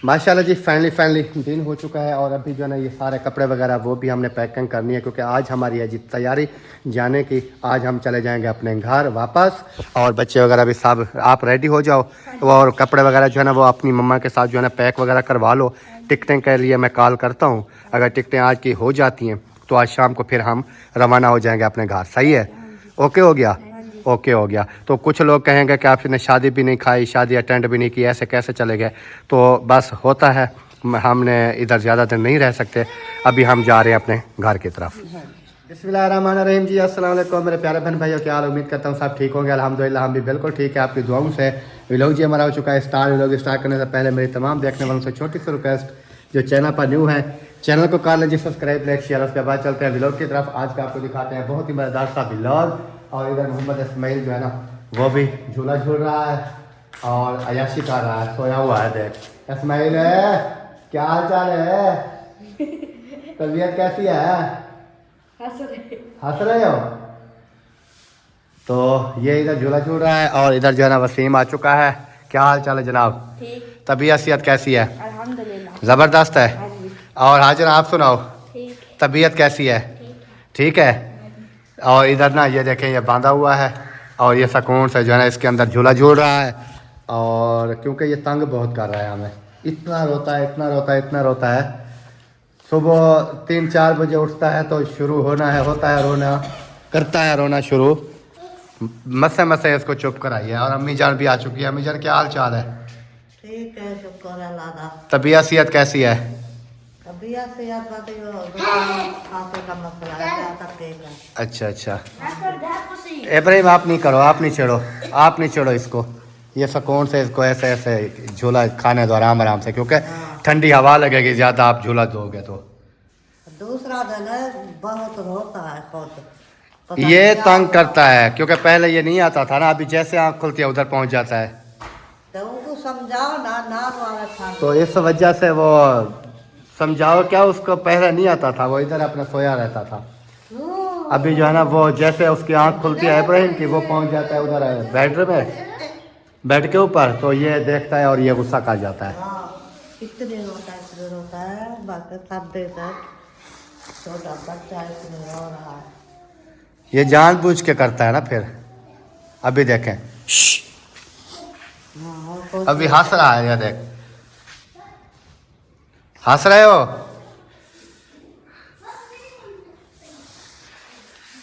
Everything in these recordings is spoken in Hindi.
माशाल्लाह जी फाइनली दिन हो चुका है और अभी जो है ना ये सारे कपड़े वगैरह वो भी हमने पैकिंग करनी है क्योंकि आज हमारी है जी तैयारी जाने की। आज हम चले जाएंगे अपने घर वापस और बच्चे वगैरह भी सब आप रेडी हो जाओ और कपड़े वगैरह जो है ना वो अपनी मम्मा के साथ जो है ना पैक वगैरह करवा लो। टिकटें के लिए मैं कॉल करता हूँ, अगर टिकटें आज की हो जाती हैं तो आज शाम को फिर हम रवाना हो जाएंगे अपने घर। सही है? ओके हो गया? ओके हो गया। तो कुछ लोग कहेंगे कि आपने शादी भी नहीं खाई, शादी अटेंड भी नहीं की, ऐसे कैसे चले गए? तो बस होता है, हमने इधर ज़्यादा दिन नहीं रह सकते। अभी हम जा रहे हैं अपने घर की तरफ। बिस्मिल्लाहिर्रहमानिर्रहीम जी, अस्सलाम वालेकुम मेरे प्यारे बहन भाइयों, क्या हाल? उम्मीद करता हूँ सब ठीक होंगे। अल्हम्दुलिल्लाह हम भी बिल्कुल ठीक है, आपकी दुआओं से। व्लॉग जी हमारा हो चुका है स्टार्ट। व्लॉग स्टार्ट करने से पहले मेरी तमाम देखने वालों से छोटी सी रिक्वेस्ट, जो चैनल पर न्यू है चैनल को कर लीजिए सब्सक्राइब, लाइक, शेयर। उसके बाद चलते हैं व्लॉग की तरफ। आज का आपको दिखाते हैं बहुत ही मज़ेदार सा व्लॉग। और इधर मोहम्मद इस्माइल जो है ना वो भी झूला झूल रहा है और अयाशी कर रहा है, सोया हुआ है। देख इस्माइल है, क्या हाल चाल है? तबीयत कैसी है? हंस रहे हो? तो ये इधर झूला झूल रहा है और इधर जो है ना वसीम आ चुका है। क्या हाल चाल है जनाब? तबीयत सेहत कैसी है? अल्हम्दुलिल्लाह ज़बरदस्त है। और हाजिर आप सुनाओ, तबीयत कैसी है? ठीक है। और इधर ना ये देखें, ये बांधा हुआ है और ये सुकून से जो है ना इसके अंदर झूला झूल रहा है। और क्योंकि ये तंग बहुत कर रहा है हमें, इतना रोता है, इतना रोता है, इतना रोता है। सुबह 3-4 बजे उठता है तो शुरू होता है रोना, करता है रोना शुरू। मसे मसे इसको चुप कराइए। और अम्मी जान भी आ चुकी है। अम्मी जान क्या हाल चाल है? ठीक है, शुक्र अल्लाह का। तबीयत सेहत कैसी है? तबीयत से याद बात खांसी का मसला है, ज़्यादा तेज है। अच्छा अच्छा। इब्राहिम आप नहीं करो, आप नहीं चढ़ो, आप नहीं चढ़ो इसको। ये सुकून से इसको ऐसे ऐसे झूला खाने दो आराम आराम से, क्योंकि ठंडी हवा लगेगी ज़्यादा आप झूला दोगे तो। दूसरा दिन है, बहुत रोता है खुद। ये तंग करता है क्योंकि पहले ये नहीं आता था ना, अभी जैसे आँख खुलती है उधर पहुँच जाता है। तो उनको समझाओ ना, ना वाला था तो इस वजह से वो समझाओ क्या, उसको पहले नहीं आता था, वो इधर अपना सोया रहता था। अभी जो है ना वो जैसे उसकी आँख खुलती है इब्राहिम की, वो पहुँच जाता है उधर बेड में, बेड के ऊपर। तो ये देखता है और ये गुस्सा कर जाता है। इतने रोता है बाकी सब देता है। छोटा बच्चा इसमें रो रहा है। ये जानबूझ के करता है ना फिर। अभी देखें, अभी हंस रहा है, ये देख, हंस रहे हो?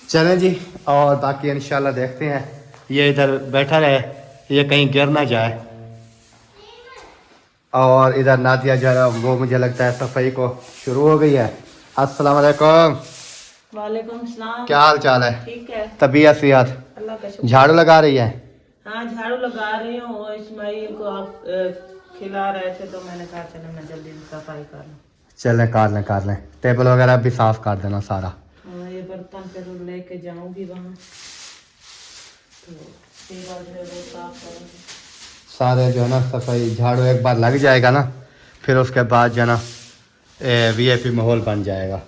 चलें जी, और बाकी इंशाल्लाह देखते हैं। ये इधर बैठा रहे, ये कहीं गिर ना जाए। और इधर नादिया जो है वो मुझे लगता है सफाई को शुरू हो गई है। अस्सलाम वालेकुम। वालेकुम सलाम। क्या हाल चाल है? ठीक है, तबीयत सेहत? अल्लाह का शुक्र। झाड़ू लगा रही है? हाँ, झाड़ू लगा रही हूँ और इस्माइल को आप खिला रहे थे तो मैंने कहा चलो मैं जल्दी से सफाई कर लूँ। चलें कर लें। टेबल वगैरह भी साफ कर देना सारा। ये बर्तन फिर लेके जाऊंगी वहाँ, तो टेबल जो है वो साफ करूँगी। सारे जो है ना सफाई झाड़ू एक बार लग जाएगा ना, फिर उसके बाद जो है ना वीआईपी माहौल बन जाएगा।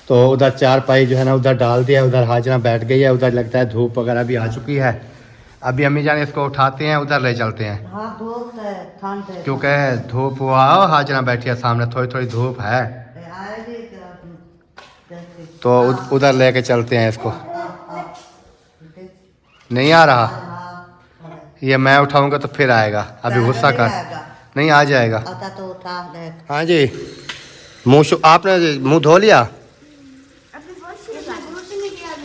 तो उधर चारपाई जो है ना उधर डाल दिया, उधर हाजना बैठ गई है। उधर लगता है धूप वगैरह भी आ चुकी है। अभी अम्मी जान इसको उठाते हैं, उधर ले चलते हैं। हाँ, धूप है, ठंड है। क्योंकि धूप हुआ, हाजना बैठी है सामने, थोड़ी थोड़ी धूप है आएगी जैसे। तो उधर लेके चलते हैं इसको। नहीं आ रहा, ये मैं उठाऊंगा तो फिर आएगा। अभी गुस्सा कर, नहीं आ जाएगा। आता तो उठा दे। हाँ जी, आपने मुंह धो लिया?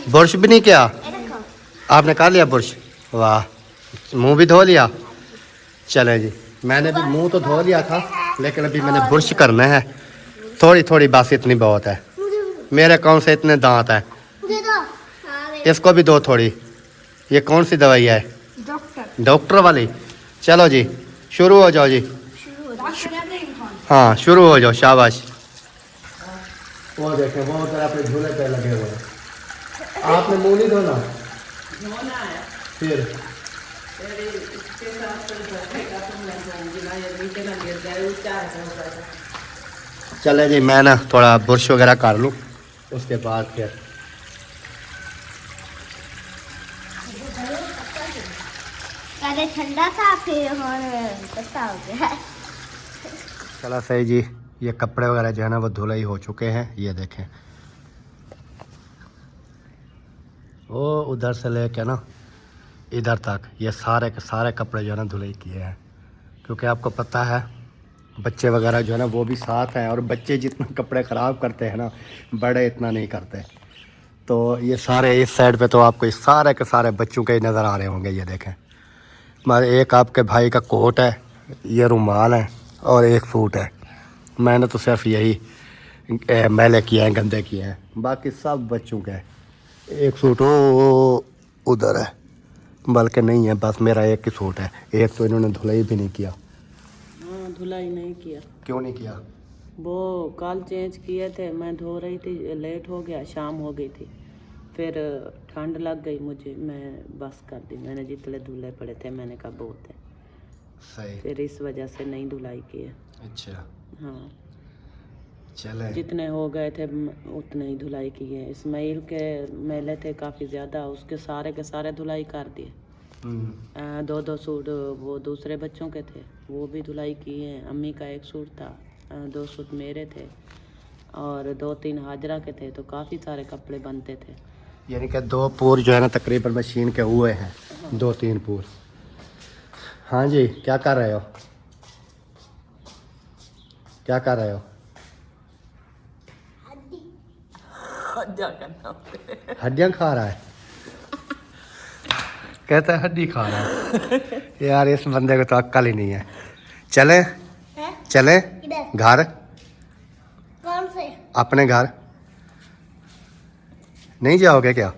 बुरश भी नहीं किया? आपने कर लिया बुरश? वाह, मुंह भी धो लिया। चले जी, मैंने भी मुंह तो धो लिया था, लेकिन अभी मैंने बुरश करना है। थोड़ी थोड़ी बस, इतनी बहुत है। मेरे कौन से इतने दांत हैं? इसको भी दो थोड़ी। ये कौन सी दवाई है? डॉक्टर वाली। चलो जी, शुरू हो जाओ जी। हाँ, शुरू हो जाओ, शाबाश। वो देखें, वो उधर अपने झूले पे लगे हुए हैं। आपने मुंह नहीं धोना? फिर चले जी, मैं ना थोड़ा बुरश वगैरह कर लूँ, उसके बाद फिर पहले ठंडा था फिर और हो गया। चला सही जी, ये कपड़े वगैरह जो है ना वो धुलाई हो चुके हैं। ये देखें, वो उधर से लेके ना इधर तक ये सारे के सारे कपड़े जो है ना धुलाई किए हैं, क्योंकि आपको पता है बच्चे वगैरह जो है ना वो भी साथ हैं, और बच्चे जितना कपड़े ख़राब करते हैं ना बड़े इतना नहीं करते। तो ये सारे इस साइड पे तो आपको इस सारे के सारे बच्चों के ही नज़र आ रहे होंगे। ये देखें, हमारे एक आपके भाई का कोट है, ये रुमाल है और एक सूट है। मैंने तो सिर्फ यही मैले किए हैं, गंदे किए हैं, बाकी सब बच्चों के। एक सूट वो उधर है, बल्कि नहीं है, बस मेरा एक ही सूट है। एक तो इन्होंने धुलाई भी नहीं किया। हाँ, धुलाई नहीं किया। क्यों नहीं किया? वो कल चेंज किए थे, मैं धो रही थी, लेट हो गया, शाम हो गई थी, फिर ठंड लग गई मुझे, मैं बस कर दी। मैंने जितने धुले पड़े थे मैंने कहा बहुत है, सही। फिर इस वजह से नहीं धुलाई किए। अच्छा, हाँ, चले। जितने हो गए थे उतने ही धुलाई किए। इस्माइल के मैले थे काफ़ी ज़्यादा, उसके सारे के सारे धुलाई कर दिए। 2 सूट वो दूसरे बच्चों के थे, वो भी धुलाई किए। अम्मी का एक सूट था, 2 सूट मेरे थे और 2-3 हाजरा के थे, तो काफ़ी सारे कपड़े बनते थे। यानी कि 2 पूर जो है ना तकरीबन मशीन के हुए हैं। 2-3 पूर। हाँ जी, क्या कर रहे हो? क्या कर रहे हो? हड्डियाँ खा रहा है। कहता है हड्डी खा रहा है। यार इस बंदे को तो अक्ल ही नहीं है। चले चले घर, कौन से? अपने घर नहीं जाओगे क्या?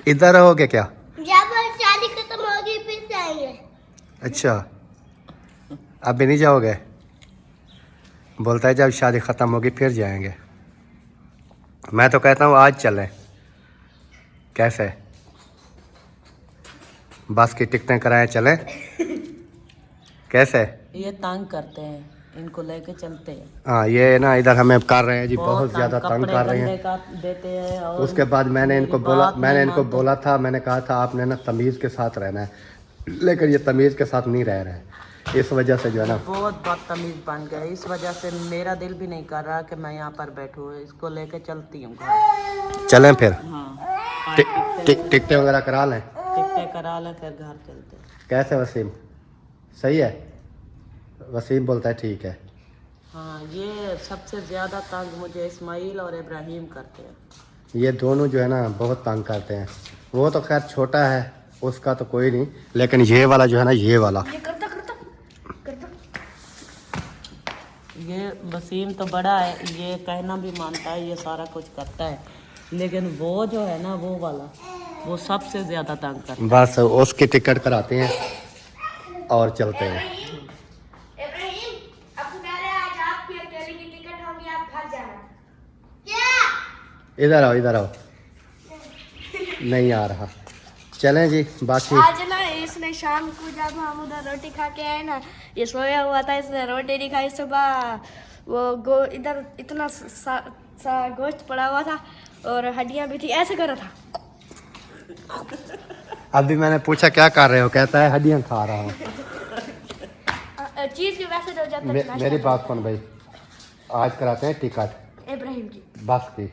इधर रहोगे क्या? जब शादी खत्म होगी फिर जाएंगे। अच्छा, अभी नहीं जाओगे? बोलता है जब शादी ख़त्म होगी फिर जाएंगे। मैं तो कहता हूँ आज चलें। कैसे? बस की टिकटें कराएं, चलें? कैसे? ये तंग करते हैं, इनको लेके चलते हैं। हाँ, ये ना इधर हमें कर रहे हैं जी, बहुत ज़्यादा तंग कपड़े कर रहे गंदे हैं। कर देते हैं। और उसके बाद मैंने इनको मेरी बोला, बात नहीं मानते। मैंने कहा था आपने ना तमीज़ के साथ रहना है, लेकिन ये तमीज़ के साथ नहीं रह रहे हैं। इस वजह से जो है ना बहुत बदतमीज बन गया। इस वजह से मेरा दिल भी नहीं कर रहा कि मैं यहाँ पर बैठूँ, इसको लेके चलती हूँ घर। चलें फिर? हाँ, टिकटें वगैरह करा लें। टिकटें करा लें फिर घर चलते हैं। कैसे वसीम? सही है? वसीम बोलता है ठीक है। हाँ, ये सबसे ज़्यादा तंग मुझे इस्माइल और इब्राहिम करते हैं। ये दोनों जो है ना बहुत तंग करते हैं। वो तो खैर छोटा है, उसका तो कोई नहीं, लेकिन ये वाला जो है ना, ये वाला ये वसीम तो बड़ा है, ये कहना भी मानता है, ये सारा कुछ करता है, लेकिन वो जो है ना वो वाला, वो सबसे ज़्यादा तंग करता है। बस उसकी टिकट कराते हैं और चलते हैं। इधर आओ, इधर आओ। नहीं आ रहा। चलें जी। बाकी आज ना इसने शाम को जब हम उधर रोटी खा के आए ना, ये सोया हुआ था, इसने रोटी नहीं खाई सुबह। वो इधर इतना सा गोश्त पड़ा हुआ था और हड्डियां भी थी, ऐसे कर रहा था। अभी मैंने पूछा क्या कर रहे हो, कहता है हड्डियाँ खा रहा हूँ। चीज की वैसे तो जब तक मेरी बात सुन भाई, आज कराते हैं टिकट इब्राहिम की। बस की।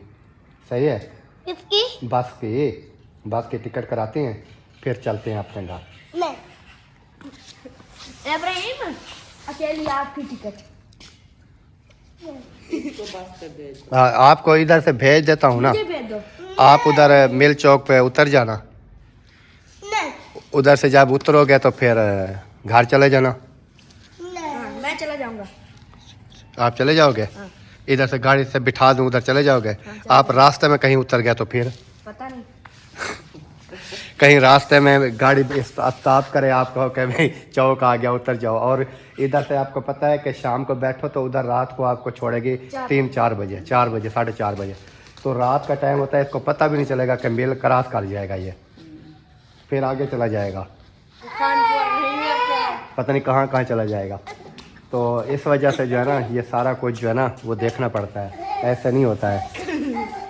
सही है? किसकी? बस की टिकट कराते हैं, फिर चलते हैं अपने घर। नहीं, इब्राहिम अकेली आपकी टिकट। आपको इधर से भेज देता हूँ ना, मुझे भेज दो। आप उधर मिल चौक पे उतर जाना। नहीं, उधर से जब उतरोगे तो फिर घर चले जाना। नहीं, मैं चला जाऊंगा। आप चले जाओगे? इधर से गाड़ी से बिठा दूँ, उधर चले जाओगे? आप रास्ते में कहीं उतर गया तो फिर पता नहीं। कहीं रास्ते में गाड़ी स्टॉप करे, आप कहो कि भाई चौक आ गया, उतर जाओ। और इधर से आपको पता है कि शाम को बैठो तो उधर रात को आपको छोड़ेगी 3-4 बजे, 4 बजे, 4:30 बजे। तो रात का टाइम होता है, इसको पता भी नहीं चलेगा कि मिल क्रॉस कर जाएगा, ये फिर आगे चला जाएगा, पता नहीं कहाँ कहाँ चला जाएगा। तो इस वजह से जो है ना ये सारा कुछ जो है ना वो देखना पड़ता है, ऐसे नहीं होता है।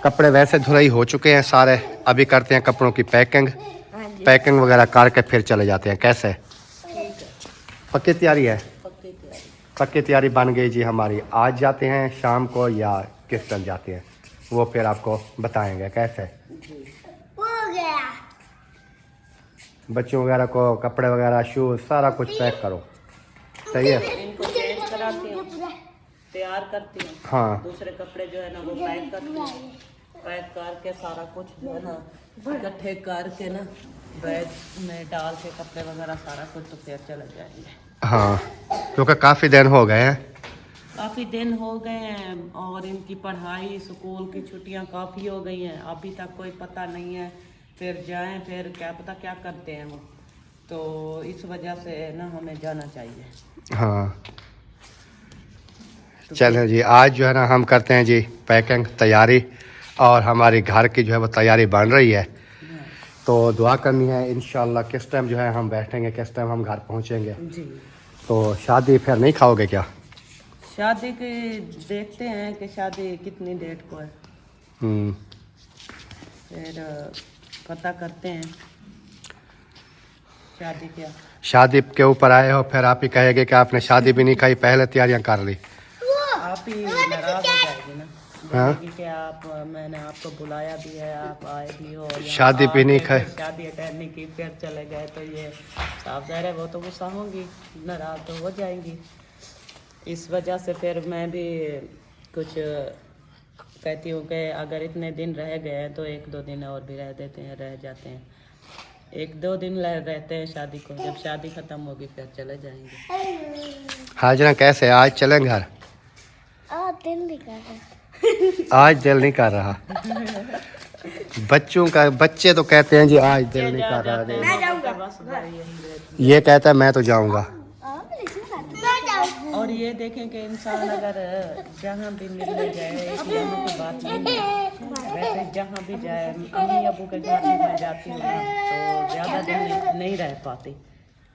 कपड़े वैसे धुलाई हो चुके हैं सारे, अभी करते हैं कपड़ों की पैकिंग वगैरह करके फिर चले जाते हैं। कैसे? पक्की तैयारी है? पक्की तैयारी। पक्की तैयारी बन गई जी हमारी। आज जाते हैं शाम को या किस टाइम जाते हैं वो फिर आपको बताएंगे कैसे। बच्चों वगैरह को कपड़े वगैरह शूज सारा कुछ पैक करो, सही है। इनको चेंज कराती हूँ, तैयार करती हूँ। हाँ दूसरे कपड़े जो है ना वो पैक करती हूँ। पैक करके सारा कुछ जो है ना इकट्ठे करके ना बैग में डाल के कपड़े वगैरह सारा कुछ तो फिर चले जाएंगे। हाँ, क्योंकि काफ़ी दिन हो गए हैं। काफ़ी दिन हो गए हैं और इनकी पढ़ाई स्कूल की छुट्टियां काफ़ी हो गई हैं, अभी तक कोई पता नहीं है। फिर जाएं फिर क्या पता क्या करते हैं वो, तो इस वजह से ना हमें जाना चाहिए। हाँ चलें जी, आज जो है ना हम करते हैं जी पैकिंग तैयारी, और हमारी घर की जो है वो तैयारी बन रही है। तो दुआ करनी है इंशाल्लाह किस टाइम जो है हम बैठेंगे, किस टाइम हम घर पहुंचेंगे। जी। तो शादी फिर नहीं खाओगे क्या? शादी के देखते हैं कि शादी कितनी डेट को है, फिर पता करते हैं शादी क्या। शादी के ऊपर आए हो फिर आप ही कहेंगे कि आपने शादी भी नहीं खाई, पहले तैयारियां कर ली। आप ही नाराज हो जाएगी ना, हाँ? बोलेगी कि आप, मैंने आपको बुलाया भी है, आप आए भी हो, यहाँ शादी भी नहीं आके खाई। फिर शादी अटेंड नहीं की फिर चले गए, तो ये साफ ज़ाहिर है वो तो गुस्सा होंगी, नाराज तो हो जाएंगी। इस वजह से फिर मैं भी कुछ कहती हूँ कि अगर इतने दिन रह गए हैं तो 1-2 दिन और भी रह देते हैं, रह जाते हैं। 1-2 दिन रहते हैं शादी को, जब शादी ख़त्म होगी फिर चले जाएंगे। हाजरा कैसे आज चलें घर? दिल नहीं कर रहा। आज दिल नहीं कर रहा। बच्चे तो कहते हैं जी आज दिल नहीं कर रहा। मैं जाऊंगा। बस भाई यही रहती ये कहता है मैं तो जाऊंगा। है। और ये देखें कि इंसान अगर जहाँ भी मिलने जाए, एक यहाँ की बात नहीं है, वैसे जहाँ भी जाए, अम्मी अबू के घर में मैं जाती हूँ ना तो ज़्यादा दिन नहीं रह पाती।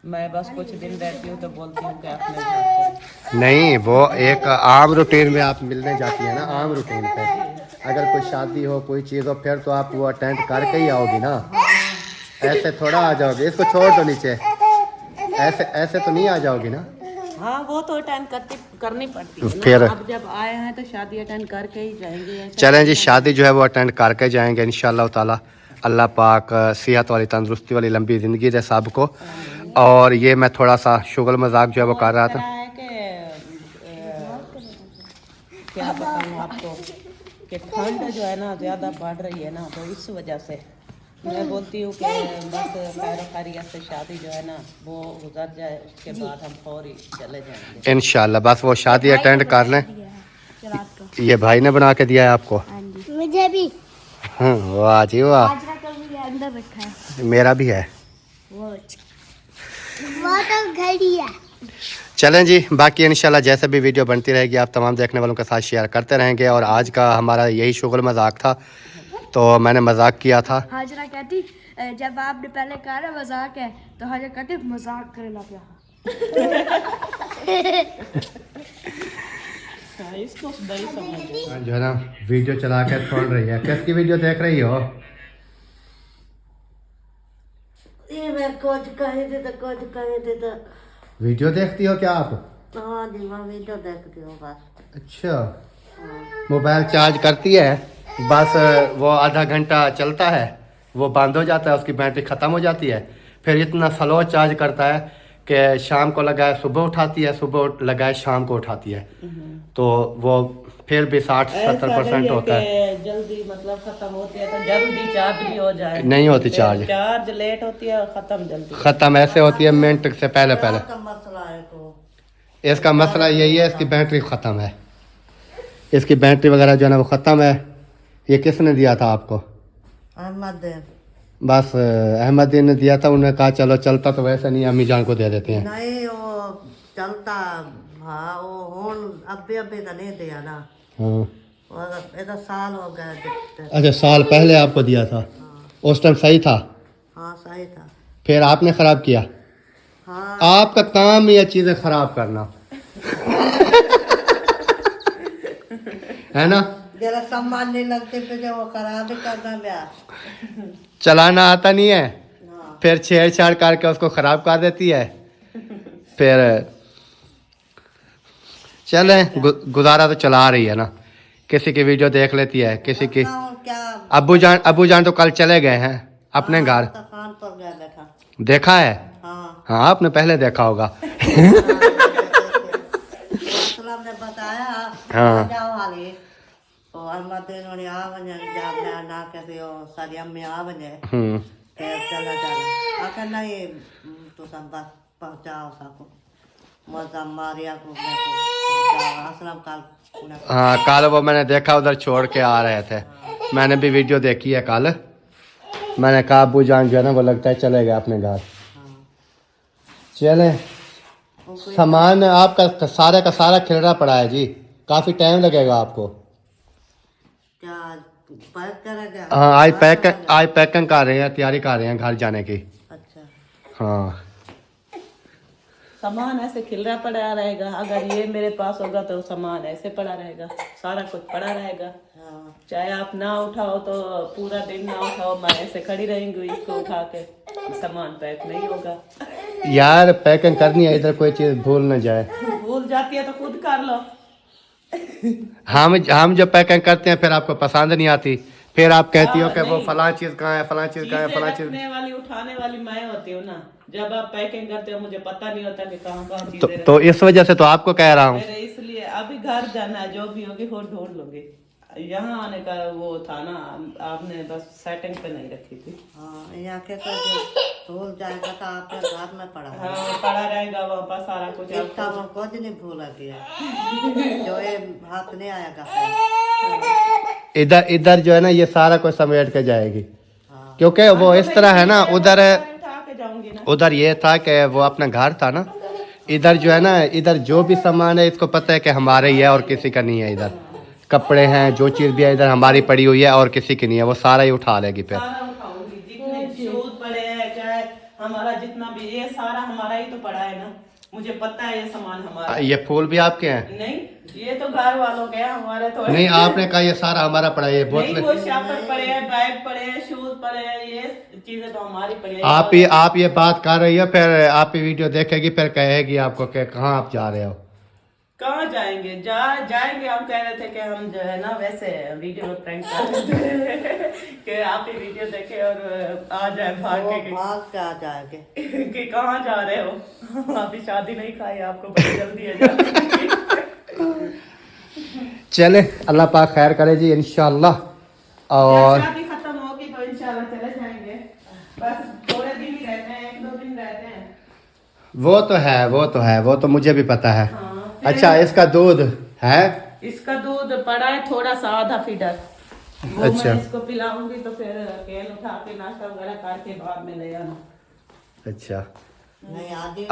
मैं बस कुछ दिन रहती हूँ तो बोलती हूँ कि अपने घर चलो। नहीं, वो एक आम रूटीन में आप मिलने जाती है ना, आम रूटीन पे। अगर कोई शादी हो कोई चीज़ हो फिर तो आप वो अटेंड करके ही आओगी ना, ऐसे थोड़ा आ जाओगे। इसको छोड़ दो नीचे, ऐसे ऐसे तो नहीं आ जाओगी ना। हाँ वो तो अटेंड करनी पड़ती है फिर ना। अब जब आए हैं तो शादी अटेंड करके ही जाएंगे। ऐसे चलें जी, शादी जो है वो अटेंड करके जाएंगे इंशाल्लाह ताला। अल्लाह पाक सेहत वाली तंदुरुस्ती वाली लंबी ज़िंदगी दे सबको। और ये मैं थोड़ा सा शुगल मजाक जो है वो कर रहा था। है कि क्या बताऊँ आपको कि ठंड जो है ना ज़्यादा बढ़ रही है ना, तो इस वजह से मैं बोलती हूँ कि बस खैर खैरियत से शादी जो है ना वो गुजर जाए, उसके बाद हम फौरी चले जाएंगे इंशाल्लाह। बस वो शादी अटेंड कर लें। ये भाई ने बना के दिया है आपको? मुझे भी। हाँ वाह जी वाह। हाजरा का भी अंदर रखा है। मेरा भी है। वो तो घड़ी है। चलें जी, बाकी इंशाल्लाह जैसे भी वीडियो बनती रहेगी आप तमाम देखने वालों के साथ शेयर करते रहेंगे। और आज का हमारा यही शुगल मजाक था, तो मैंने मजाक किया था। हाजरा कहती जब आपने पहले कहा ना मजाक है, तो हाजरा कहती मजाक करे लग गया। इसको नहीं समझ। जो है ना वीडियो चला कर छोड़ रही है। किसकी वीडियो देख रही हो? ये मैं कुछ कहे थे तो कुछ कहे थे तो। वीडियो देखती हो क्या आप? हाँ जी मैं वीडियो देखती हूँ बस। अच्छा, मोबाइल चार्ज करती है, बस वो आधा घंटा चलता है, वो बंद हो जाता है, उसकी बैटरी ख़त्म हो जाती है। फिर इतना स्लो चार्ज करता है कि शाम को लगाए सुबह उठाती है, सुबह लगाए शाम को उठाती है। तो वो फिर भी 60-70% होता है। जल्दी मतलब खत्म होती है तो जल्दी चार्ज भी हो जाए। नहीं होती चार्ज, चार्ज लेट होती है और खत्म जल्दी। ख़त्म ऐसे होती है मिनट से पहले पहले। मसला है तो इसका मसला यही है, इसकी बैटरी ख़त्म है। इसकी बैटरी वगैरह जो है ना वो ख़त्म है। ये किसने दिया था आपको? अहमद। बस अहमद ने दिया था। उन्होंने कहा चलो चलता तो वैसे नहीं, अम्मी जान को दे देते हैं। नहीं वो चलता, हाँ वो हुन अभी तो नहीं दिया ना। हाँ ये साल हो गया। अच्छा, साल पहले आपको दिया था। उस टाइम सही था? हाँ सही था। फिर आपने ख़राब किया? हाँ आपका काम ही है चीज़ें ख़राब करना है ना। जरा सम्मान नहीं लगते पे जो वो खराब करना ब्याह। चलाना आता नहीं है, फिर छेड़छाड़ करके उसको ख़राब कर देती है। फिर चले गुजारा तो चला रही है ना, किसी की वीडियो देख लेती है, किसी की। अब्बू जान तो कल चले गए हैं अपने घर, तूफान पर गया देखा। देखा है? हाँ हाँ आपने पहले देखा होगा। सलाम ने बताया हाँ। जाओ हाली और अहमद ने आ वने जाबना ना के ओ सारी अम्मी आ वने फिर चला आखिर नहीं तो सब बस पहुंचाओ सबको मजा मारिया को असलम काल। हाँ कल वो मैंने देखा उधर छोड़ के आ रहे थे, मैंने भी वीडियो देखी है कल। मैंने कहा अब्बू जान जो है ना वो लगता है चले गए अपने घर। चले सामान आपका का सारा खिलरा पड़ा है जी, काफ़ी टाइम लगेगा आपको। क्या पैक करेगा? हाँ आज पैकिंग कर रहे हैं, तैयारी कर रहे हैं घर जाने की। अच्छा हाँ सामान ऐसे खिलरा पड़ा रहेगा, अगर ये मेरे पास होगा तो सामान ऐसे पड़ा रहेगा, सारा कुछ पड़ा रहेगा। चाहे आप ना उठाओ तो पूरा दिन ना उठाओ, मैं ऐसे खड़ी रहेंगी इसको उठा के, सामान पैक नहीं होगा। यार पैकिंग करनी है, इधर कोई चीज़ भूल न जाए। भूल जाती है तो खुद कर लो। हम जब पैकिंग करते हैं फिर आपको पसंद नहीं आती, फिर आप कहती हो कि वो फलां चीज़ कहाँ है, फलां चीज़ कहाँ है, फलां चीज़। रखने वाली उठाने वाली मैं होती हूँ ना, जब आप पैकिंग करते हो मुझे पता नहीं होता कि कहाँ कहाँ चीजें तो इस वजह से तो आपको कह रहा हूँ। मेरे इसलिए अभी घर जाना है, जो भी होगी वो ढूंढ लोगे। यहाँ आने का वो था ना, आपने बस सेटिंग पे नहीं रखी थी। हाँ यहाँ के तो भूल जाएगा तो आपके घर में पड़ा है। हाँ पड़ा रहेगा वहाँ पर सारा कुछ, कुछ नहीं भूला गया जो ये हाथ नहीं आएगा। इधर जो है ना ये सारा कुछ समेट के जाएगी, क्योंकि वो इस तरह है ना, उधर ये था कि वो अपना घर था ना, इधर जो है ना, इधर जो भी सामान है इसको पता है कि हमारे ही है और किसी का नहीं है। इधर कपड़े हैं, जो चीज़ भी है इधर हमारी पड़ी हुई है और किसी की नहीं है, वो सारा ही उठा लेगी। फिर जितने शूज पड़े हैं, चाहे हमारा जितना भी, ये सारा हमारा ही तो पड़ा है ना, मुझे पता है ये सामान हमारा। ये फूल भी आपके हैं? नहीं ये तो घर वालों के हैं, हमारे तो नहीं, आपने कहा ये सारा हमारा पड़ा है। ये बोतल, वो शापर पड़े हैं, बैग पड़े हैं, शूज पड़े हैं, ये चीजें तो हमारी पड़ी है। आप ये बात कर रही है, फिर आप ये वीडियो देखेगी, फिर कहेगी आपको कि कहाँ आप जा रहे हो। कहाँ जाएंगे? जाएंगे, हम कह रहे थे कि हम जो है ना वैसे वीडियो में प्रैंक कर रहे थे कि आप ये वीडियो देखे और आ जाए भाग के आ जाएंगे कि कहाँ जा रहे हो, अभी शादी नहीं खाई, आपको बड़ी जल्दी है जाने की। चले अल्लाह पाक खैर करे जी इंशाल्लाह। और शादी खत्म होगी तो इंशाल्लाह चले जाएंगे, बस थोड़े दिन ही रहते हैं, 1-2 दिन रहते हैं। वो तो मुझे भी पता है। हाँ, अच्छा इसका दूध है? इसका दूध पड़ा है थोड़ा सा, आधा फीडर। अच्छा मैं इसको पिलाऊंगी तो फिर केल उठा के नाश्ता वगैरह करके बाद में ले आना। अच्छा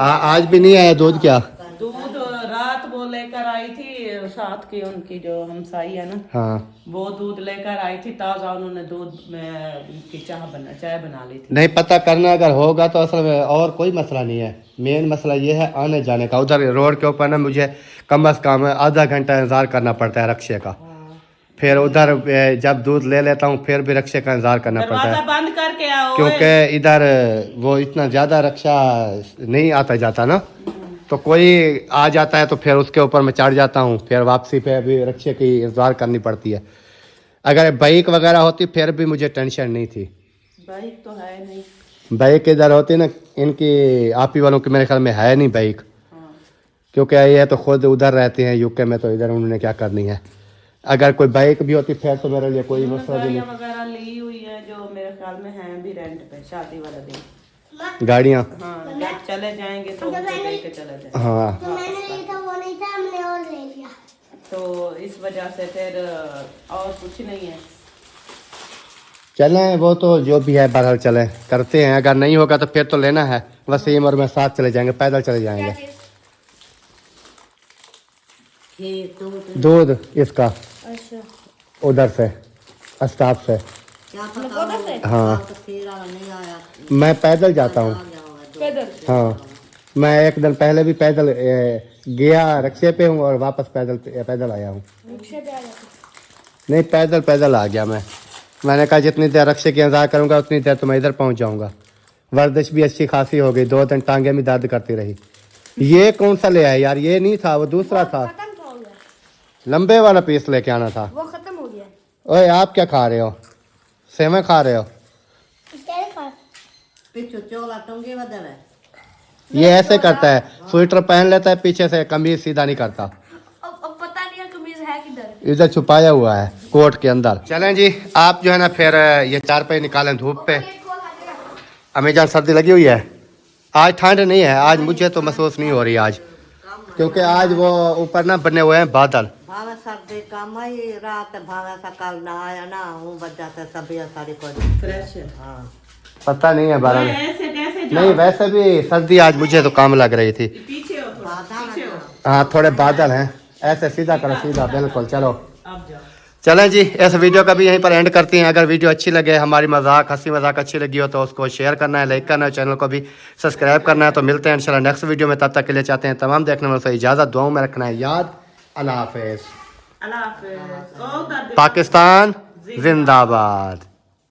आज भी नहीं आया दूध? क्या दूध रात वो लेकर आई थी, साथ की उनकी जो हमसाई है ना, हाँ वो दूध लेकर आई थी ताजा, उन्होंने दूध में की चाय बना ली थी। नहीं, पता करना अगर होगा तो असल में और कोई मसला नहीं है, मेन मसला ये है आने जाने का। उधर रोड के ऊपर ना मुझे कम अज़ कम आधा घंटा इंतज़ार करना पड़ता है रक्शे का, फिर उधर जब दूध ले लेता हूँ फिर भी रक्शे का इंतज़ार करना पड़ता है, बंद करके आओ, क्योंकि इधर वो इतना ज़्यादा रक्शा नहीं आता जाता ना, तो कोई आ जाता है तो फिर उसके ऊपर मैं चढ़ जाता हूँ, फिर वापसी पे भी रक्शे की इंतज़ार करनी पड़ती है। अगर बाइक वगैरह होती फिर भी मुझे टेंशन नहीं थी। बाइक तो है नहीं, बाइक इधर होती ना, इनकी आपी वालों की मेरे ख्याल में है नहीं बाइक, क्योंकि ये तो खुद उधर रहते हैं यूके में, तो इधर उन्होंने क्या करनी है। अगर कोई बाइक भी होती फिर तो मेरे लिए कोई मसला भी नहीं। वगैरह ली हुई है जो मेरे ख्याल में है भी रेंट पे, शादी वाला दिन गाड़ियाँ। हाँ जब चले जाएंगे तो लेके चले जाएंगे। हाँ तो मैंने लिया था वो नहीं था, हमने और ले लिया, तो इस वजह से फिर और कुछ नहीं है। चलें, वो तो जो भी है बहरहाल चलें करते हैं, अगर नहीं होगा तो फिर तो लेना है। वसीम और मैं साथ चले जाएंगे, पैदल चले जाएंगे। दूध इसका अच्छा उधर से अस्ताफ से। हाँ मैं पैदल जाता हूँ। हाँ मैं एक दिन पहले भी पैदल गया, रक्शे पे हूँ और वापस पैदल आया हूँ। नहीं पैदल आ गया मैंने कहा जितनी देर रक्शे की इंतजार करूँगा उतनी देर तो मैं इधर पहुँच जाऊँगा। वर्जिश भी अच्छी खासी हो गई, 2 दिन टांगे भी दर्द करती रही, ये कौन सा ले आए यार? ये नहीं था, वो दूसरा था। खत्म था हो गया, लंबे वाला पीस लेके आना था। वो खत्म हो गया। ओए आप क्या खा रहे हो? सेवे खा रहे हो? ये ऐसे करता है, स्वेटर पहन लेता है पीछे से, कमीज सीधा नहीं करता। अब पता नहीं है कमीज है किधर। इधर छुपाया हुआ है कोट के अंदर। चलें जी, आप जो है ना फिर ये चारपाई निकालें धूप पे। अमेजान सर्दी लगी हुई है। आज ठंड नहीं है, आज मुझे तो महसूस नहीं हो रही आज, क्योंकि आज वो ऊपर ना बने हुए हैं बादल। भावे सर्दी काम ही रात भावे सकाल ना आया ना हूँ बच जाता सभी सारी को फ्रेश है। हाँ पता नहीं है बारह ऐसे कैसे नहीं, वैसे भी सर्दी आज मुझे तो कम लग रही थी। पीछे हो थोड़ा पीछे हो। हाँ थोड़े बादल हैं, ऐसे सीधा करो, सीधा बिल्कुल। चलो अब जाओ। चलें जी, इस वीडियो का भी यहीं पर एंड करते हैं। अगर वीडियो अच्छी लगे, हमारी मजाक हंसी मजाक अच्छी लगी हो तो उसको शेयर करना है, लाइक करना है, चैनल को भी सब्सक्राइब करना है। तो मिलते हैं इंशाल्लाह नेक्स्ट वीडियो में, तब तक के लिए चाहते हैं तमाम देखने वालों से इजाज़त, दुआओं में रखना है याद। अल्लाह हाफिज़। अल्लाह हाफिज़। पाकिस्तान जिंदाबाद।